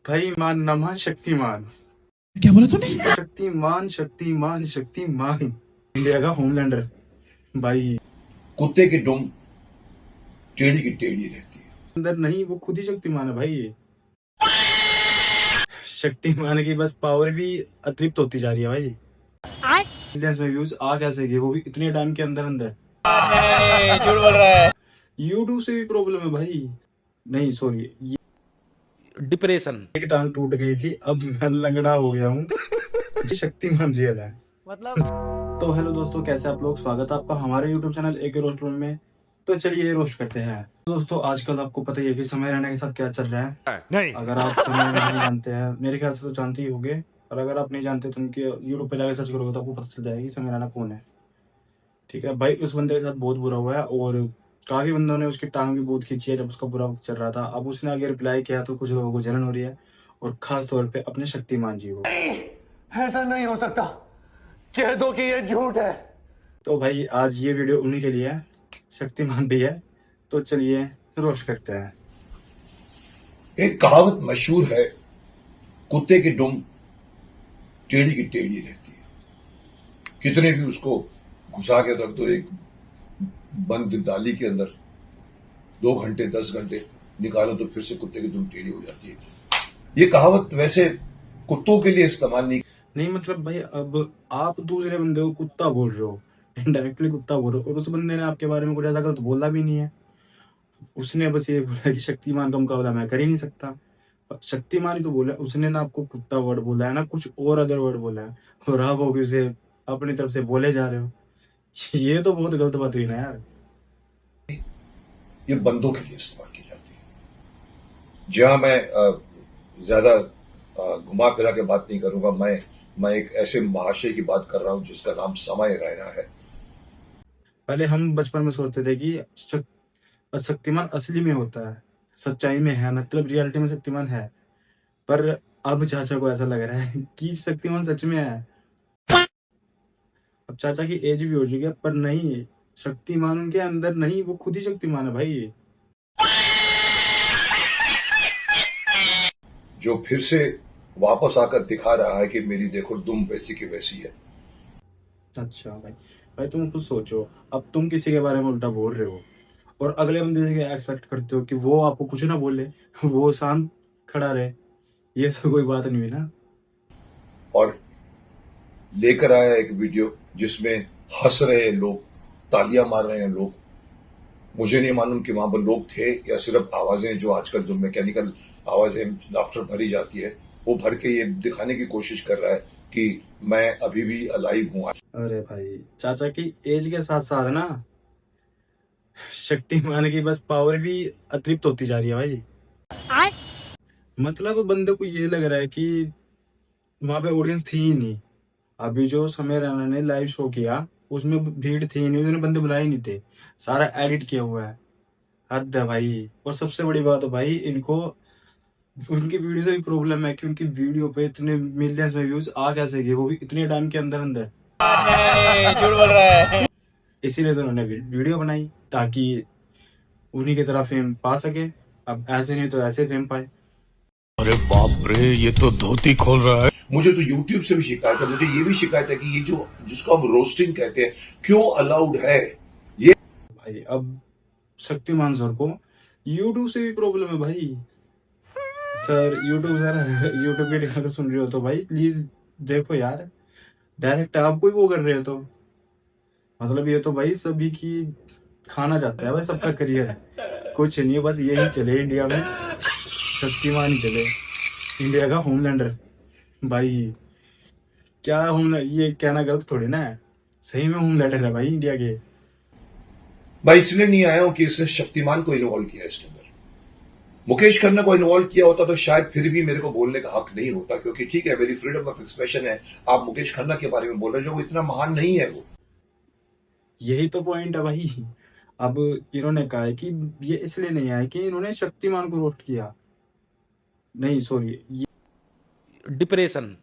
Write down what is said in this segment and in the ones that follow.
भाई मान नमः शक्तिमान। क्या बोला तूने? शक्तिमान शक्तिमान शक्तिमान इंडिया का होमलैंडर भाई। कुत्ते की दुम टेढ़ी की टेढ़ी रहती है। अंदर नहीं, वो खुद ही शक्तिमान है भाई। शक्तिमान की बस पावर भी अतिरिक्त होती जा रही है भाई। मिलियंस में व्यूज आ कैसे गए, वो भी इतने टाइम के अंदर अंदर। झूठ बोल रहा है। यूट्यूब से भी प्रॉब्लम है भाई। नहीं सॉरी, डिप्रेशन एक टांग टूट गई थी, अब मैं लंगड़ा हो गया हूँ। ये शक्तिमान रियल है मतलब। तो हेलो दोस्तों, कैसे आप लोग? स्वागत है आपका हमारे YouTube चैनल एक रोस्ट रूम में। तो चलिए रोस्ट करते हैं। दोस्तों आजकल आपको पता ही है कि समय रहने के साथ क्या चल रहा है। नहीं। अगर आप समय नहीं जानते हैं, मेरे ख्याल से तो जानते ही होंगे, और अगर आप नहीं जानते तो उनके YouTube पे जाकर सर्च करोगे तो आपको पता चल जाएगा कि समय रहना कौन है। ठीक है भाई, उस बंदे के साथ बहुत बुरा हुआ है और काफी बंदों ने उसकी टांग भी बहुत खींची है जब उसका बुरा वक्त चल रहा था। अब उसने आगे रिप्लाई किया तो कुछ लोगों को जलन हो रही है, और खास तौर पे अपने शक्तिमान जी को। ऐसा नहीं हो सकता, कह दो कि ये झूठ है। तो भाई आज ये वीडियो उन्हीं के लिए है, शक्तिमान भी है। तो चलिए रोस्ट करते हैं। एक कहावत मशहूर है, कुत्ते की दुम टेढ़ी की टेढ़ी रहती है। कितने भी उसको घुसा के रख दो एक बंद डाली के अंदर, 2 घंटे 10 घंटे निकालो तो फिर से कुत्ते की दुम टेढ़ी हो जाती है। ये कहावत वैसे कुत्तों के लिए इस्तेमाल नहीं मतलब भाई, अब आप दूसरे बंदे को कुत्ता बोल रहे हो, इनडायरेक्टली कुत्ता बोल रहे हो, और उस बंदे ने आपके बारे में कुछ ऐसा गलत बोला भी नहीं है। उसने बस ये बोला कि शक्तिमान का मुकाबला मैं कर ही नहीं सकता। शक्तिमान ही तो बोला, उसने ना आपको कुत्ता वर्ड बोला है ना कुछ और अदर वर्ड बोला है, और आप वो भी उसे अपनी तरफ से बोले जा रहे हो। ये तो बहुत गलत बात हुई ना यार। ये बंदों के लिए इस्तेमाल की जाती है। जहां मैं ज्यादा घुमा फिरा के बात नहीं करूंगा। मैं एक ऐसे महाशय की बात कर रहा हूं जिसका नाम समय रैना है। पहले हम बचपन में सोचते थे कि शक्तिमान असली में होता है, सच्चाई में है, मतलब रियलिटी में शक्तिमान है। पर अब चाचा को ऐसा लग रहा है कि शक्तिमान सच में है। अब चाचा की एज भी हो चुकी है, पर नहीं, शक्तिमान उनके अंदर नहीं, वो खुद ही शक्तिमान है भाई। जो फिर से वापस आकर दिखा रहा है कि मेरी देखो दुम वैसी की वैसी है। अच्छा भाई, भाई तुम खुद सोचो, अब तुम किसी के बारे में उल्टा बोल रहे हो और अगले बंदे से क्या एक्सपेक्ट करते हो कि वो आपको कुछ ना बोले, वो शांत खड़ा रहे। ये तो कोई बात नहीं हुई ना। और लेकर आया एक वीडियो जिसमें हंस रहे हैं लोग, तालियां मार रहे हैं लोग। मुझे नहीं मालूम कि वहां पर लोग थे या सिर्फ आवाजें, जो आजकल जो मैकेनिकल आवाजें लाफ्टर भरी जाती है, वो भर के ये दिखाने की कोशिश कर रहा है कि मैं अभी भी अलाइव हूं। अरे भाई, चाचा की एज के साथ साथ ना शक्तिमान की बस पावर भी अतिरिक्त होती जा रही है भाई। मतलब बंदे को ये लग रहा है कि वहां पे ऑडियंस थी ही नहीं। अभी जो समय रैना ने लाइव शो किया उसमें भीड़ थी ही नहीं, उसने बंदे बुलाए ही नहीं थे, सारा एडिट किया हुआ है। हद है भाई। और सबसे बड़ी बात है भाई, इनको उनकी वीडियो से भी प्रॉब्लम है कि उनकी वीडियो पे इतने मिलियंस में व्यूज आ कैसे गए, वो भी इतने टाइम के अंदर अंदर। झूठ बोल रहा है। इसीलिए तो उन्होंने वीडियो बनाई ताकि उन्हीं की तरह फेम पा सके। अब ऐसे नहीं तो ऐसे फेम पाए। अरे बाप रे, ये तो धोती खोल रहा है। मुझे तो YouTube से भी शिकायत है, मुझे ये भी शिकायत है कि ये जो जिसको हम रोस्टिंग कहते हैं क्यों अलाउड है। ये भाई अब शक्तिमान सर को यूट्यूब से भी प्रॉब्लम है भाई। सर यूट्यूब के अगर सुन रहे हो तो भाई प्लीज देखो यार, डायरेक्ट आपको ही वो कर रहे हो तो मतलब ये तो भाई सभी की खाना चाहता है भाई, सबका करियर है। कुछ नहीं, बस यही चले इंडिया में, शक्तिमान ही चले, इंडिया का होमलैंडर भाई। क्या होम, ये कहना गलत थोड़ी ना है, सही में होमलैंडर है भाई इंडिया के। मैं इसलिए नहीं आया हूं कि इसने शक्तिमान को इन्वॉल्व किया इसके अंदर। मुकेश खन्ना को इन्वॉल्व किया होता तो शायद फिर भी मेरे को बोलने का हक नहीं होता, क्योंकि ठीक है मेरी फ्रीडम ऑफ एक्सप्रेशन है। आप मुकेश खन्ना के बारे में बोल रहे हैं, जो वो इतना महान नहीं है वो। यही तो पॉइंट है भाई। अब इन्होंने कहा है कि ये इसलिए नहीं आया कि इन्होंने शक्तिमान को रोस्ट किया। नहीं सॉरी, डिप्रेशन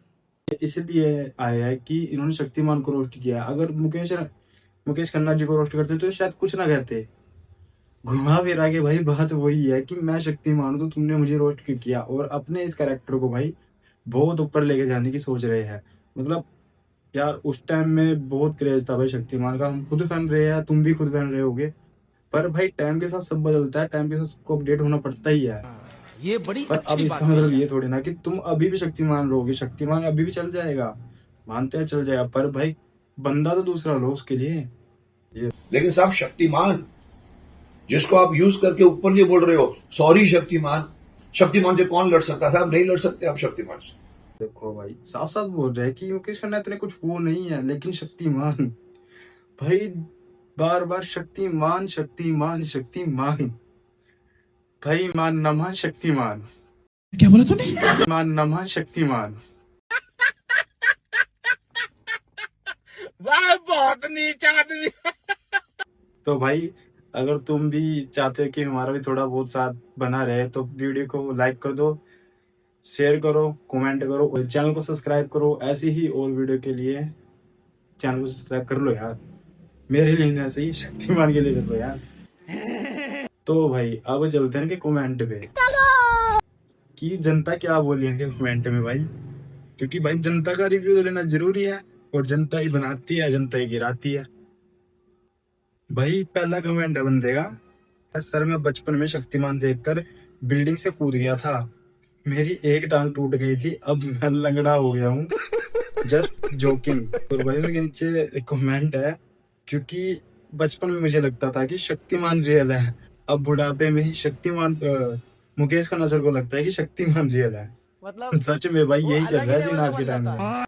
इसलिए आया है कि इन्होंने शक्तिमान को रोस्ट किया। अगर मुकेश खन्ना जी को रोस्ट करते तो शायद कुछ ना कहते। घुमा फिरा के भाई बात वही है कि मैं शक्तिमान हूं तो तुमने मुझे रोस्ट क्यों किया, और अपने इस कैरेक्टर को भाई बहुत ऊपर लेके जाने की सोच रहे हैं। मतलब यार उस टाइम में बहुत क्रेज था भाई शक्तिमान का, हम खुद फैन रहे हैं, तुम भी खुद फैन रहे होगे। पर भाई टाइम के साथ सब बदलता है, टाइम के साथ सबको अपडेट होना पड़ता ही है। ये बड़ी पर अब अच्छी इसका बात मतलब कही ये थोड़ी ना कि तुम अभी भी शक्तिमान रहोगे, शक्तिमान अभी भी चल जाएगा, मानते हैं चल जाएगा, पर भाई बंदा तो दूसरा लो उसके लिए। लेकिन साहब शक्तिमान जिसको आप यूज करके ऊपर नहीं बोल रहे हो, सॉरी शक्तिमान, शक्तिमान से कौन लड़ सकता है साहब? नहीं लड़ सकते आप शक्तिमान से। देखो भाई साफ साफ बोल रहे हैं कि मुकेश खन्ना इतने कुछ वो नहीं है, लेकिन शक्तिमान भाई बार बार शक्तिमान शक्तिमान शक्तिमान, भाई मान नमः शक्तिमान, क्या बोला तूने? मान नमः शक्तिमान। बहुत नीचा आदमी। तो भाई अगर तुम भी चाहते हो कि हमारा भी थोड़ा बहुत साथ बना रहे तो वीडियो को लाइक कर दो, शेयर करो, कमेंट करो और चैनल को सब्सक्राइब करो। ऐसी ही और वीडियो के लिए चैनल को सब्सक्राइब कर लो यार, मेरे लिए नहीं सही, शक्तिमान के लिए कर लो यार। तो भाई अब चलते हैं कि कमेंट पे कि जनता क्या बोली है कमेंट में भाई, क्योंकि भाई जनता का रिव्यू लेना जरूरी है, और जनता ही बनाती है, जनता ही गिराती है। भाई पहला कमेंट है बंदे का, सर मैं बचपन में शक्तिमान देखकर बिल्डिंग से कूद गया था, मेरी एक टांग टूट गई थी, अब मैं लंगड़ा हो गया हूँ, जस्ट जोकिंग। और भाई उसके नीचे कमेंट है, क्योंकि बचपन में मुझे लगता था कि शक्तिमान रियल है, अब बुढ़ापे में ही शक्तिमान मुकेश खन्ना सर को लगता है कि शक्तिमान रियल है। मतलब सच में भाई वो यही चल अलग रहा ही है लेवल सीन आज का के बन टाइम जाता में।